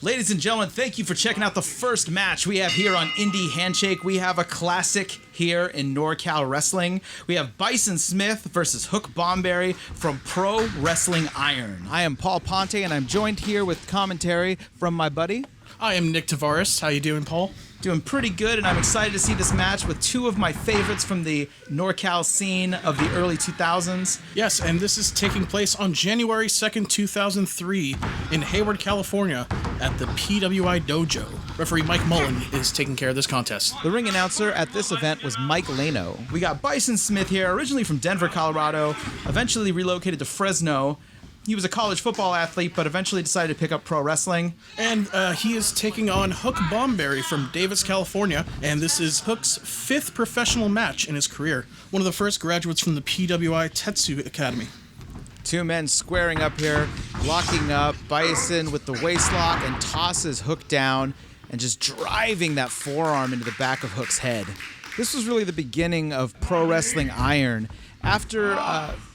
Ladies and gentlemen, thank you for checking out the first match we have here on Indy Handshake. We have a classic here in NorCal Wrestling. We have Bison Smith versus Hook Bomberry from Pro Wrestling Iron. I am Paul Ponte, and I'm joined here with commentary from my buddy. I am Nick Tavares. How you doing, Paul? Doing pretty good, and I'm excited to see this match with two of my favorites from the NorCal scene of the early 2000s. Yes, and this is taking place on January 2nd, 2003 in Hayward, California at the PWI Dojo. Referee Mike Mullen is taking care of this contest. The ring announcer at this event was Mike Lano. We got Bison Smith here, originally from Denver, Colorado, eventually relocated to Fresno. He was a college football athlete, but eventually decided to pick up pro wrestling. And he is taking on Hook Bomberry from Davis, California, and this is Hook's 5th professional match in his career. One of the first graduates from the PWI Tetsu Academy. Two men squaring up here, locking up. Bison with the waist lock and tosses Hook down and just driving that forearm into the back of Hook's head. This was really the beginning of Pro Wrestling Iron. After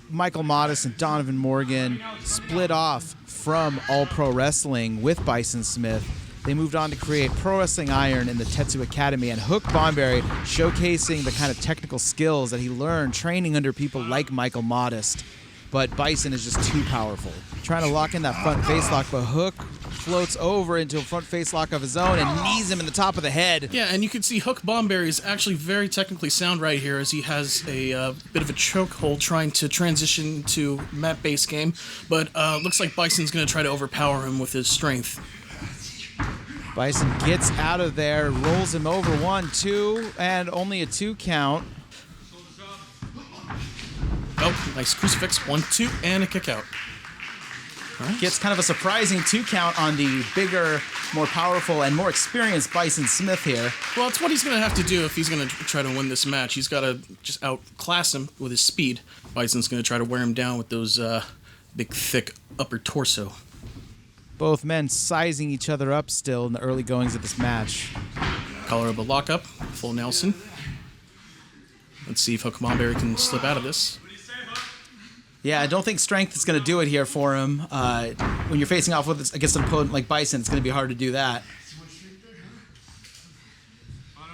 Michael Modest and Donovan Morgan split off from All Pro Wrestling with Bison Smith, they moved on to create Pro Wrestling Iron in the Tetsu Academy, and Hook Bomberry showcasing the kind of technical skills that he learned training under people like Michael Modest. But Bison is just too powerful. Trying to lock in that front face lock, but Hook floats over into a front face lock of his own and knees him in the top of the head. Yeah, and you can see Hook Bomberry is actually very technically sound right here, as he has a bit of a chokehold trying to transition to mat-based game, but looks like Bison's going to try to overpower him with his strength. Bison gets out of there, rolls him over 1, 2, and only a 2 count. Oh, nice crucifix, 1, 2, and a kick out. Right. Gets kind of a surprising 2 count on the bigger, more powerful, and more experienced Bison Smith here. Well, it's what he's going to have to do if he's going to try to win this match. He's got to just outclass him with his speed. Bison's going to try to wear him down with those big, thick upper torso. Both men sizing each other up still in the early goings of this match. Collar of a lockup, full Nelson. Let's see if Hook Bomberry can slip out of this. Yeah, I don't think strength is going to do it here for him. When you're facing off with against an opponent like Bison, it's going to be hard to do that.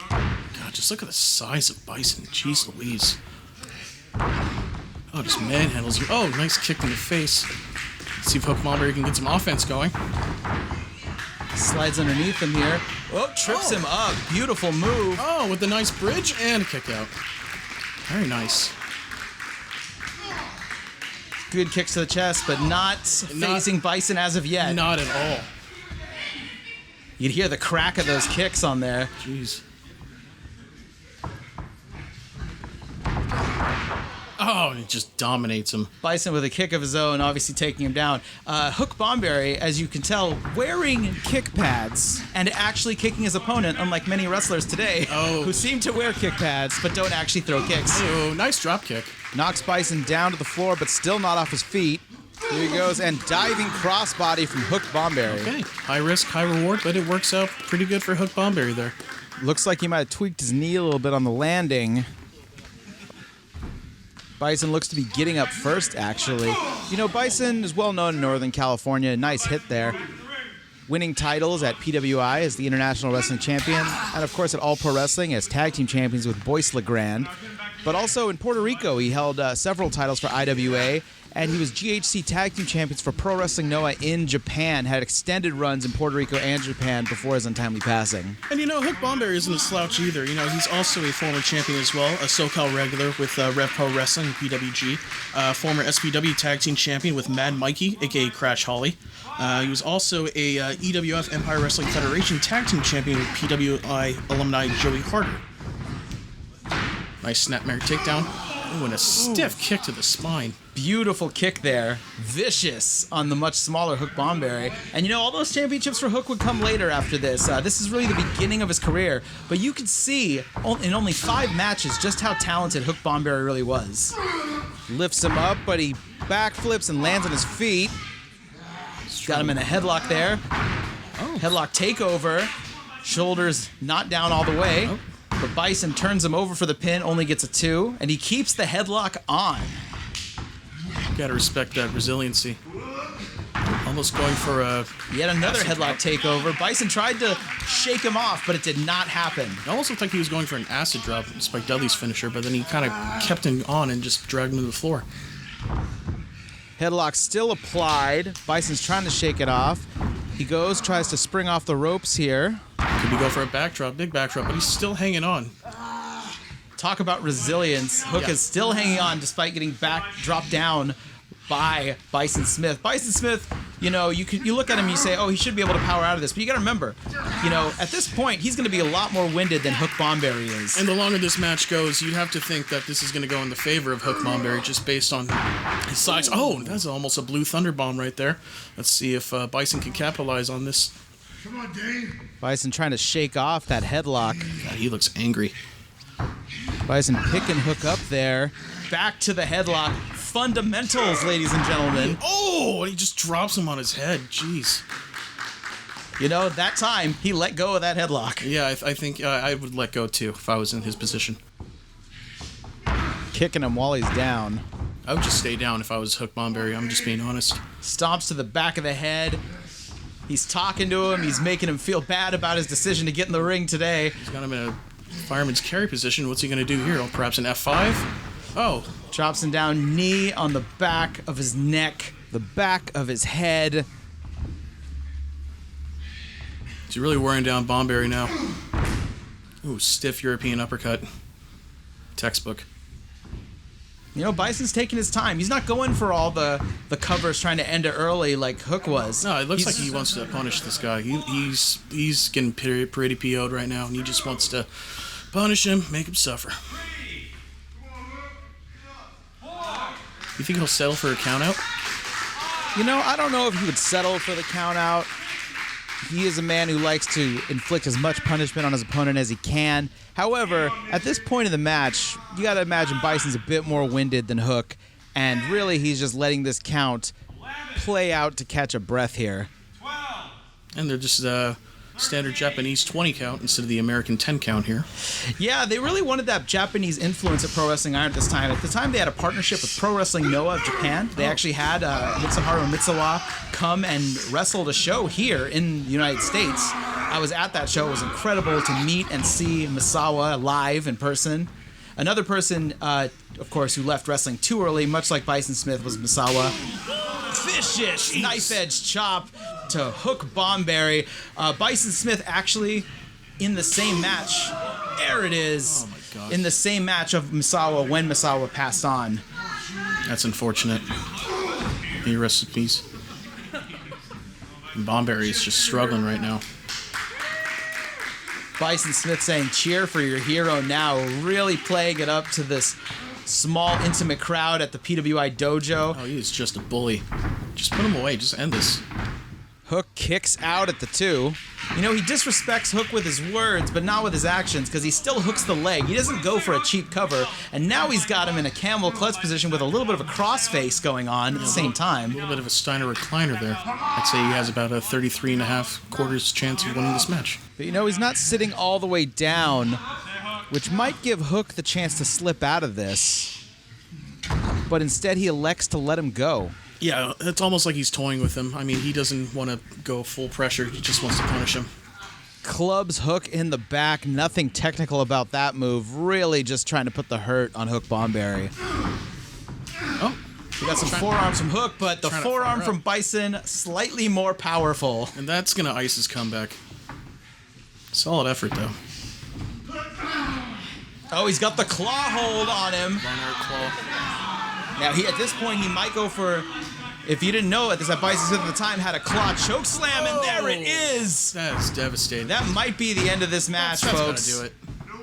God, just look at the size of Bison. Jeez Louise. Oh, just manhandles you. Oh, nice kick in the face. Let's see if Hook Bomberry can get some offense going. Slides underneath him here. Oh, trips him up. Beautiful move. Oh, with a nice bridge and a kick out. Very nice. Good kicks to the chest, but not phasing Bison as of yet. Not at all. You'd hear the crack of those kicks on there. Jeez. Oh, and it just dominates him. Bison with a kick of his own, obviously taking him down. Hook Bomberry, as you can tell, wearing kick pads and actually kicking his opponent, unlike many wrestlers today who seem to wear kick pads but don't actually throw kicks. Oh, nice drop kick. Knocks Bison down to the floor, but still not off his feet. Here he goes, and diving crossbody from Hook Bomberry. Okay, high risk, high reward, but it works out pretty good for Hook Bomberry there. Looks like he might have tweaked his knee a little bit on the landing. Bison looks to be getting up first, actually. You know, Bison is well known in Northern California. Nice hit there. Winning titles at PWI as the International Wrestling Champion, and of course at All Pro Wrestling as Tag Team Champions with Boyce LeGrand. But also in Puerto Rico, he held several titles for IWA, and he was GHC Tag Team Champions for Pro Wrestling Noah in Japan, had extended runs in Puerto Rico and Japan before his untimely passing. And you know, Hook Bomberry isn't a slouch either. You know, he's also a former champion as well, a SoCal regular with Rev Pro Wrestling, PWG, former SPW Tag Team Champion with Mad Mikey, aka Crash Holly. He was also a EWF Empire Wrestling Federation Tag Team Champion with PWI alumni Joey Harder. Nice snapmare takedown. Ooh, and a stiff kick to the spine. Beautiful kick there. Vicious on the much smaller Hook Bomberry. And you know, all those championships for Hook would come later after this. This is really the beginning of his career. But you could see in only 5 matches just how talented Hook Bomberry really was. Lifts him up, but he backflips and lands on his feet. Got him in a headlock there. Headlock takeover. Shoulders not down all the way. But Bison turns him over for the pin, only gets a 2, and he keeps the headlock on. Gotta respect that resiliency. Almost going for a... Yet another headlock takeover. Bison tried to shake him off, but it did not happen. It almost looked like he was going for an acid drop, Spike Dudley's finisher, but then he kind of kept him on and just dragged him to the floor. Headlock still applied. Bison's trying to shake it off. He goes, tries to spring off the ropes here. Could be go for a backdrop, big backdrop, but he's still hanging on. Talk about resilience. Hook is still hanging on despite getting dropped down by Bison Smith. Bison Smith, you know, you look at him and you say, oh, he should be able to power out of this. But you got to remember, you know, at this point, he's going to be a lot more winded than Hook Bomberry is. And the longer this match goes, you'd have to think that this is going to go in the favor of Hook Bomberry just based on his size. Oh, that's almost a blue thunder bomb right there. Let's see if Bison can capitalize on this. Come on, Dave. Bison trying to shake off that headlock. God, he looks angry. Bison picking Hook up there. Back to the headlock. Fundamentals, ladies and gentlemen. Oh, he just drops him on his head. Jeez. You know, that time, he let go of that headlock. Yeah, I think I would let go too if I was in his position. Kicking him while he's down. I would just stay down if I was Hook Bomberry. I'm just being honest. Stomps to the back of the head. He's talking to him. He's making him feel bad about his decision to get in the ring today. He's got him in a fireman's carry position. What's he going to do here? Perhaps an F5? Oh. Drops him down, knee on the back of his neck. The back of his head. He's really wearing down Bomberry now. Ooh, stiff European uppercut. Textbook. You know, Bison's taking his time. He's not going for all the covers trying to end it early like Hook was. No, it looks like he wants to punish this guy. He's getting pretty PO'd right now, and he just wants to punish him, make him suffer. You think he'll settle for a countout? You know, I don't know if he would settle for the count out. He is a man who likes to inflict as much punishment on his opponent as he can. However, at this point in the match, you got to imagine Bison's a bit more winded than Hook, and really he's just letting this count play out to catch a breath here. And they're just standard Japanese 20 count instead of the American 10 count here. Yeah, they really wanted that Japanese influence at Pro Wrestling Iron at this time. At the time, they had a partnership with Pro Wrestling Noah of Japan. They actually had Mitsuharu Mitsuwa come and wrestle a show here in the United States. I was at that show. It was incredible to meet and see Misawa live in person. Another person, of course, who left wrestling too early, much like Bison Smith, was Misawa. Vicious knife-edge chop to Hook Bomberry. Bison Smith actually in the same match. There it is. Oh my gosh. In the same match of Misawa when Misawa passed on. That's unfortunate. He rest in peace. And Bomberry is just struggling right now. Bison Smith saying, cheer for your hero now, really playing it up to this small, intimate crowd at the PWI Dojo. Oh, he is just a bully. Just put him away. Just end this. Hook kicks out at the 2. You know, he disrespects Hook with his words, but not with his actions, because he still hooks the leg. He doesn't go for a cheap cover, and now he's got him in a camel clutch position with a little bit of a crossface going on at the same time. A little bit of a Steiner recliner there. I'd say he has about a 33.5 chance of winning this match. But you know, he's not sitting all the way down, which might give Hook the chance to slip out of this. But instead, he elects to let him go. Yeah, it's almost like he's toying with him. I mean, he doesn't want to go full pressure. He just wants to punish him. Clubs Hook in the back. Nothing technical about that move. Really just trying to put the hurt on Hook Bomberry. Oh, We got some forearms from Hook, but the forearm from Bison, slightly more powerful. and that's going to ice his comeback. Solid effort, though. Oh, he's got the claw hold on him. Lano claw. Now, at this point, he might go for... If you didn't know it, this Bison Smith at the time had a claw choke slam, and there it is. That's devastating. That might be the end of this match, That's folks. gonna do it.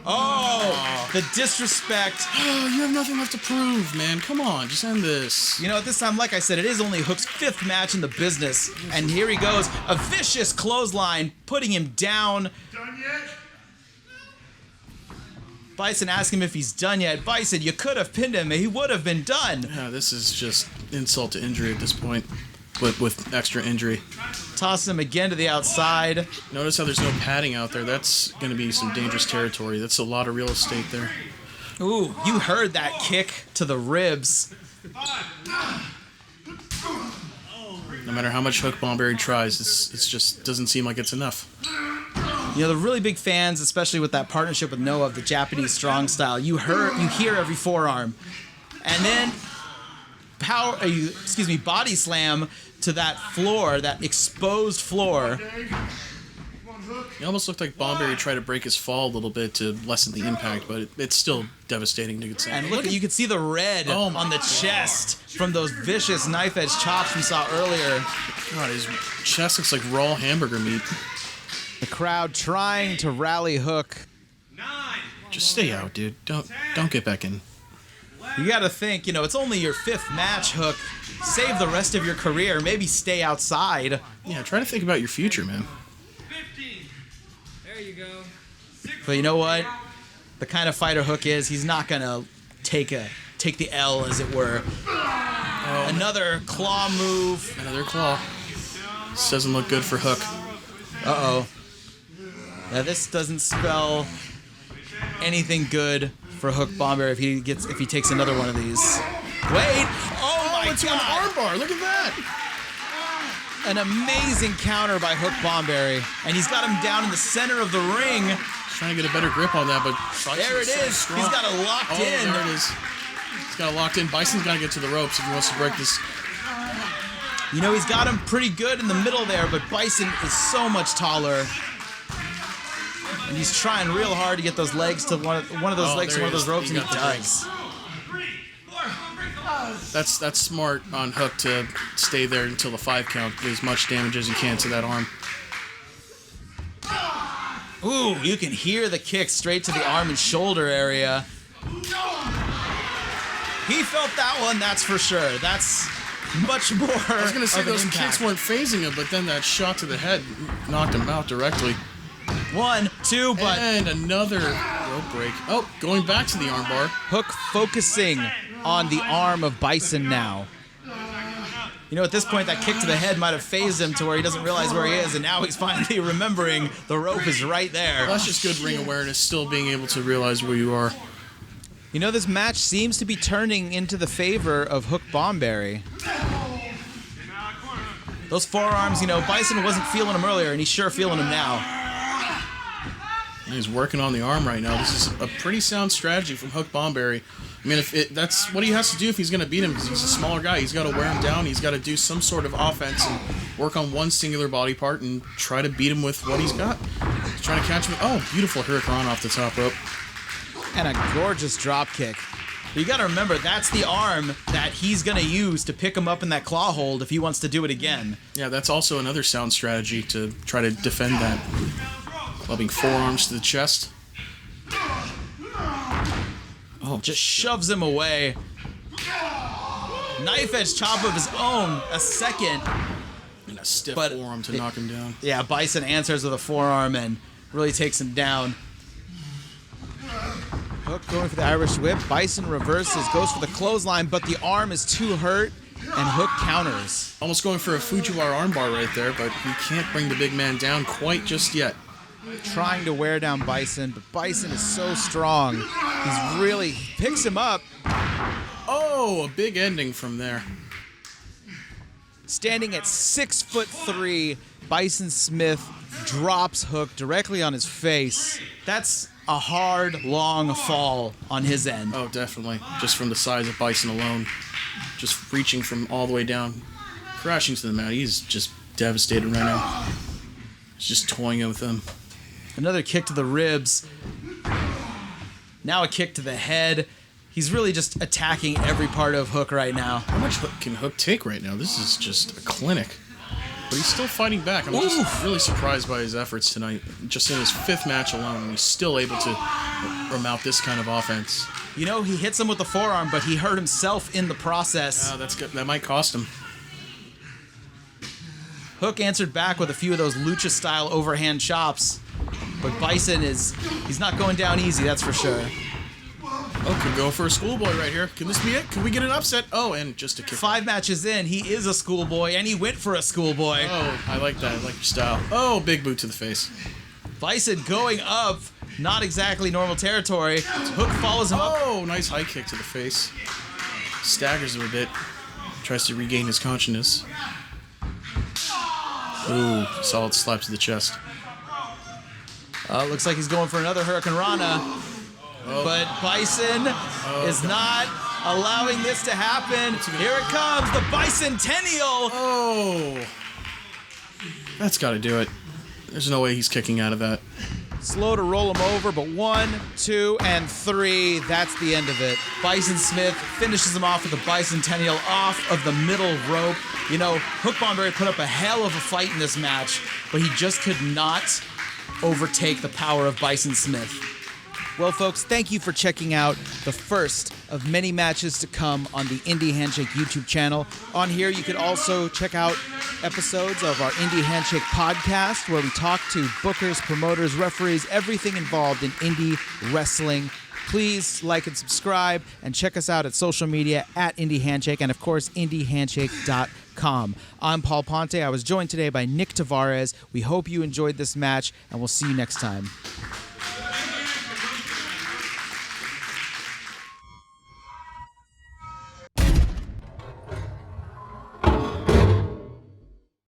Oh, the disrespect. Oh, you have nothing left to prove, man. Come on, just end this. You know, at this time, like I said, it is only Hook's 5th match in the business. And here he goes, a vicious clothesline, putting him down. Done yet? Bison asked him if he's done yet. Bison, you could have pinned him, and he would have been done. Yeah, this is just insult to injury at this point, with extra injury. Toss him again to the outside. Notice how there's no padding out there. That's going to be some dangerous territory. That's a lot of real estate there. Ooh, you heard that kick to the ribs. No matter how much Hook Bomberry tries, it's just doesn't seem like it's enough. You know, the really big fans, especially with that partnership with Noah of the Japanese strong style, you hear every forearm. And then body slam to that floor, that exposed floor. It almost looked like Bomberry tried to break his fall a little bit to lessen the impact, but it's still devastating, you could say. And look, you could see the red on the chest from those vicious knife edge chops we saw earlier. God, his chest looks like raw hamburger meat. The crowd trying to rally Hook. Just stay out, dude. Don't get back in. You got to think, you know, it's only your 5th match, Hook. Save the rest of your career. Maybe stay outside. Yeah, try to think about your future, man. 15. There you go. But you know what? The kind of fighter Hook is, he's not going to take the L, as it were. Another claw move. Another claw. This doesn't look good for Hook. Uh-oh. Now this doesn't spell anything good for Hook Bomberry if he takes another one of these. Wait! Oh my it's an God! armbar. Look at that. An amazing counter by Hook Bomberry, and he's got him down in the center of the ring. He's trying to get a better grip on that, but There it is. Strong. He's got it locked in. There it is. He's got it locked in. Bison's got to get to the ropes if he wants to break this. You know, he's got him pretty good in the middle there, but Bison is so much taller. And he's trying real hard to get those legs to one of those legs to one of those ropes, and he does. That's smart on Hook to stay there until the 5 count. Do as much damage as you can to that arm. Ooh, you can hear the kick straight to the arm and shoulder area. He felt that one, that's for sure. That's much more. I was going to say of an those impact. kicks weren't phasing him, but then that shot to the head knocked him out directly. 1, 2, but And another rope break. Oh, going back to the armbar. Hook focusing on the arm of Bison now. you know, at this point, that kick to the head might have phased him to where he doesn't realize where he is, and now he's finally remembering the rope is right there. Well, that's just good ring awareness, still being able to realize where you are. You know, this match seems to be turning into the favor of Hook Bomberry. Those forearms, you know, Bison wasn't feeling them earlier, and he's sure feeling them now. He's working on the arm right now. This is a pretty sound strategy from Hook Bomberry. I mean, that's what he has to do if he's going to beat him, because he's a smaller guy. He's got to wear him down. He's got to do some sort of offense and work on one singular body part and try to beat him with what he's got. He's trying to catch him. Oh, beautiful Hurricane off the top rope. And a gorgeous drop kick. But you got to remember, that's the arm that he's going to use to pick him up in that claw hold if he wants to do it again. Yeah, that's also another sound strategy to try to defend that. Clubbing forearms to the chest. Oh, Just shoves him away. Knife edge chop of his own, a second. and a stiff but forearm to knock him down. Yeah, Bison answers with a forearm and really takes him down. Hook going for the Irish whip. Bison reverses, goes for the clothesline, but the arm is too hurt, and Hook counters. Almost going for a Fujiwara armbar right there, but he can't bring the big man down quite just yet. Trying to wear down Bison, but Bison is so strong. He's really picks him up. Oh, a big ending from there. Standing at 6'3", Bison Smith drops Hook directly on his face. That's a hard, long fall on his end. Oh, definitely. Just from the size of Bison alone. Just reaching from all the way down, crashing to the mat. He's just devastated right now. He's just toying with him. Another kick to the ribs. Now a kick to the head. He's really just attacking every part of Hook right now. How much Hook can Hook take right now? This is just a clinic. But he's still fighting back. I'm just really surprised by his efforts tonight. Just in his 5th match alone, he's still able to mount this kind of offense. You know, he hits him with the forearm, but he hurt himself in the process. That's good. That might cost him. Hook answered back with a few of those lucha-style overhand chops. But Bison he's not going down easy, that's for sure. Oh, could go for a schoolboy right here. Can this be it? Can we get an upset? Oh, and just a kick. 5 matches in, he is a schoolboy, and he went for a schoolboy. Oh, I like that. I like your style. Oh, big boot to the face. Bison going up, not exactly normal territory. Hook follows him up. Oh, nice high kick to the face. Staggers him a bit. Tries to regain his consciousness. Ooh, solid slap to the chest. Looks like he's going for another Hurricane Rana. But Bison is not allowing this to happen. Here it comes, the Bicentennial. Oh. That's got to do it. There's no way he's kicking out of that. Slow to roll him over, but 1, 2, and 3. That's the end of it. Bison Smith finishes him off with the Bicentennial off of the middle rope. You know, Hook Bomberry put up a hell of a fight in this match, but he just could not overtake the power of Bison Smith. Well, folks, thank you for checking out the first of many matches to come on the Indy Handshake YouTube channel. On here, you could also check out episodes of our Indy Handshake podcast, where we talk to bookers, promoters, referees, everything involved in indie wrestling. Please like and subscribe, and check us out at social media at Indy Handshake, and of course, IndyHandshake.com. I'm Paul Ponte. I was joined today by Nick Tavares. We hope you enjoyed this match, and we'll see you next time.